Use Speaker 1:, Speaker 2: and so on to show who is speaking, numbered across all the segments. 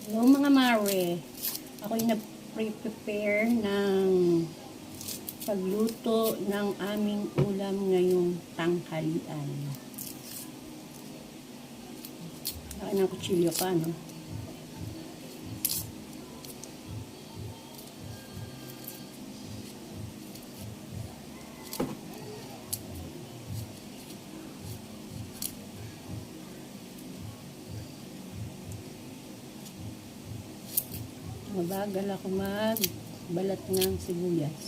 Speaker 1: Hello mga mare, ako'y nag-prepare ng pagluto ng aming ulam ngayong tanghalian. Laki ng kutsilyo pa, no? Mabagal ako magbalat ng sibuyas.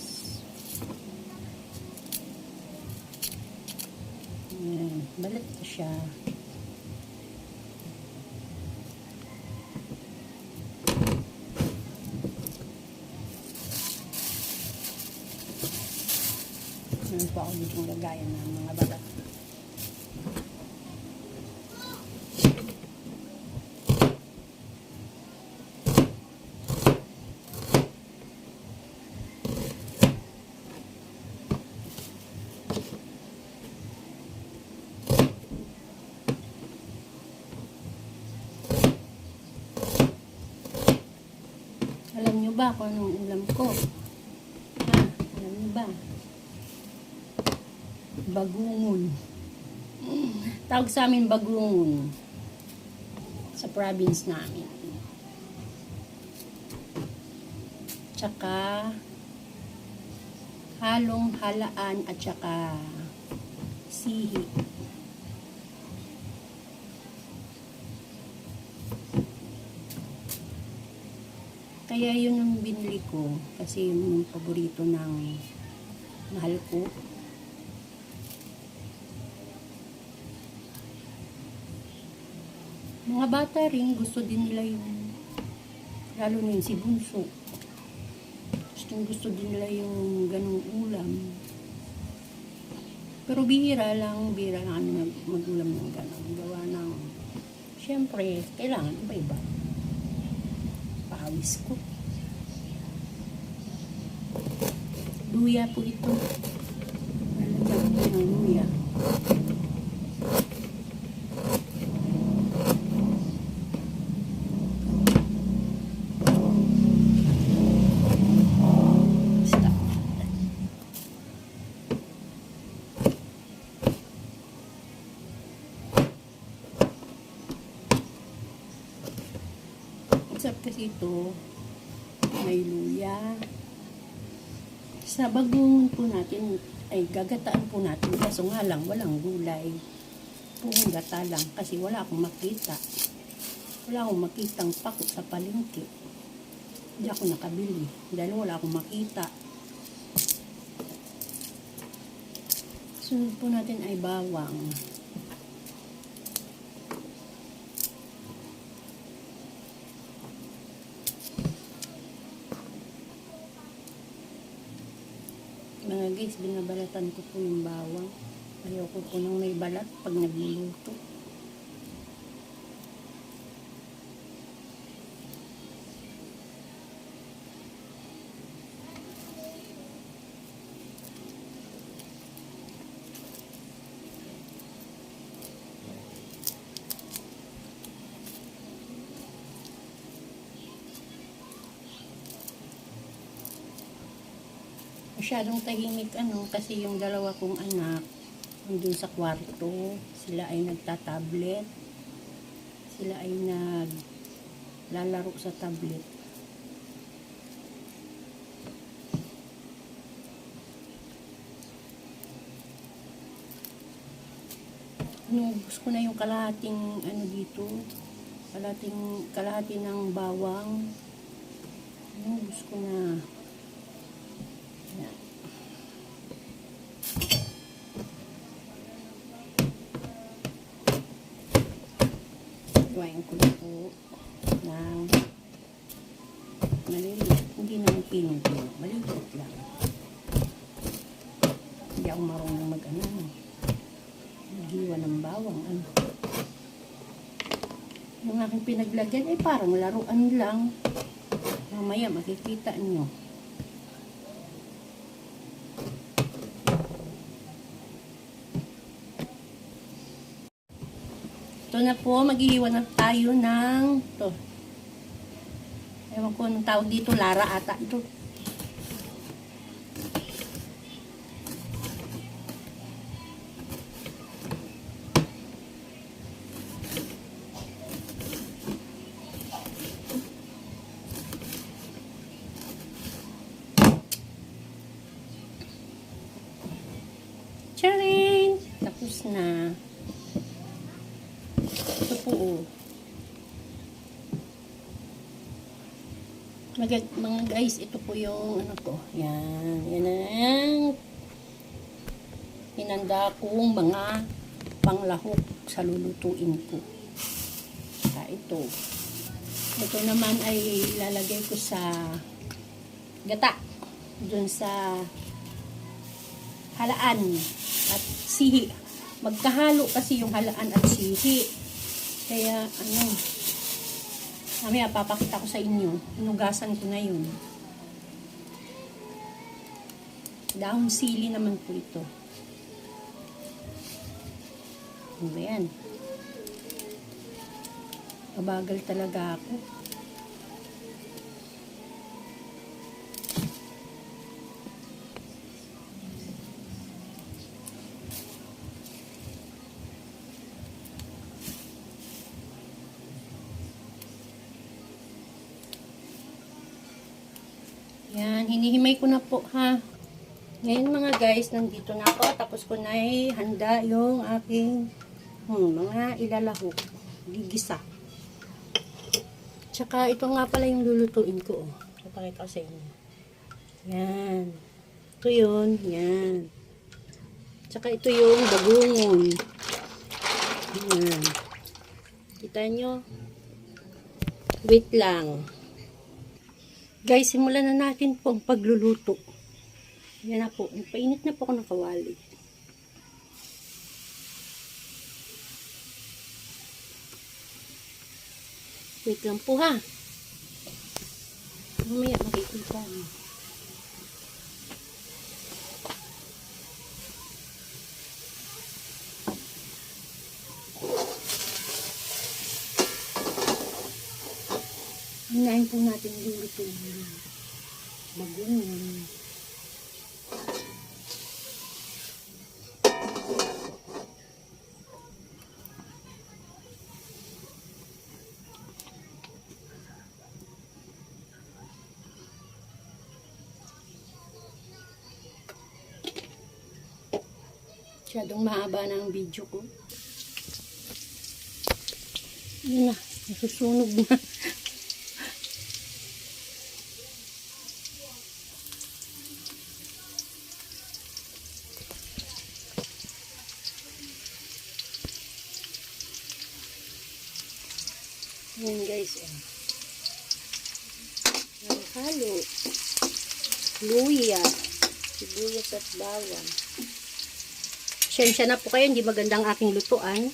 Speaker 1: Ayan, balat ko siya. Meron pa ako ditong lagayan ng mga balat. Alam nyo ba kung anong ulam ko? Ha? Alam nyo ba? Bagungon. Tawag sa amin bagungon. Sa province namin. Tsaka halong halaan at tsaka sihi. Kaya yun yung binili ko kasi yun yung paborito ng mahal ko. Mga bata rin gusto din nila yung, lalo na yung si Bunso. Gusto din nila yung ganung ulam. Pero bihira lang kami mag-ulam ng ganun. Gawa ng, syempre, kailangan iba-iba. Pawis ko. Luya po ito. Lalagyan ko ng luya. Sarap kasi ito, may luya. Sa bagong po natin, ay gagataan po natin, kaso nga lang, walang gulay. Puro gata lang, kasi wala akong makita. Wala akong makitang pako sa palengke. Hindi ako nakabili, dahil wala akong makita. Sunod po natin ay bawang. Mga guys, binabalatan ko po yung bawang. Ayoko po nang may balat pag nagluluto. Masyadong tahimik kasi yung dalawa kong anak nandun sa kwarto, sila ay nagtatablet, sila ay naglalaro sa tablet. Inubos ko na yung kalahating dito, kalahati ng bawang. Inubos ko na. Yan. Gawain ko na po ng maliliit, hindi naman pinong-pinong, maliliit lang. Hindi ako marunong maghiwa ng bawang. Yung aking pinaglagyan ay parang laruan lang. Mamaya makikita nyo. Ito na po, maghihiwa na tayo ng Ewan ko anong tawag dito, Lara ata ito. Charing! Tapos na. Ito po, oh. Mga guys, ito po yung ano to. Yan. Yan ang hinanda kong mga panglahok sa lulutuin ko. Saka ito. Ito naman ay ilalagay ko sa gata. Dun sa halaan at sihi. Magkahalo kasi yung halaan at sihi. Kaya, ano, mamaya papakita ko sa inyo. Inugasan ko na yun. Dahong sili naman po ito. Ano ba yan? Mabagal talaga ako. Yan, hinihimay ko na po ha. Ngayon mga guys, nandito na ako. Tapos ko na handa yung aking mga ilalahok. Gigisa. Tsaka ito nga pala yung lulutuin ko. Papakita ko sa inyo. Yan. Ito yun. Yan. Tsaka ito yung bagungon. Yan. Kita nyo? Wait lang. Guys, simulan na natin po ang pagluluto. Yan na po. Painit na po ako ng kawali. Wait lang po ha. Mamaya makikita mo. Hinahin po natin yung luto yung bagungon. Masyadong mahaba na ang video ko. Yun na, nasusunog na. Yan guys, ang halo, luya, sibuyas at bawang. Sensya na po kayo, hindi magandang aking lutuan.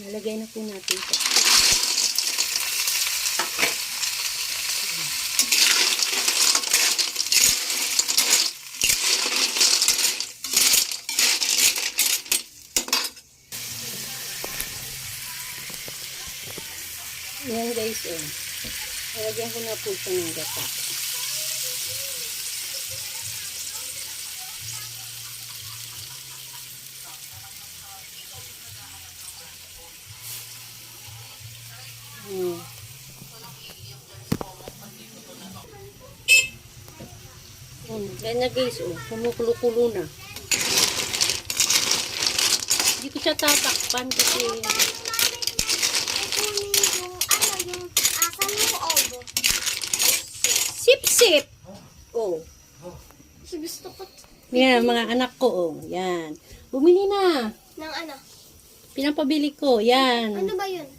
Speaker 1: Nalagay na po natin ito. Yan guys, nalagyan ko na po siya ng gata. Yan na guys, kumukulo-kulo na. Hindi ko siya tatakpan kasi sip-sip. Oh.
Speaker 2: Gusto ko
Speaker 1: Yan, mga anak ko, yan. Bumili na.
Speaker 2: ng ano?
Speaker 1: Pinapabili ko, yan.
Speaker 2: Ano ba yun?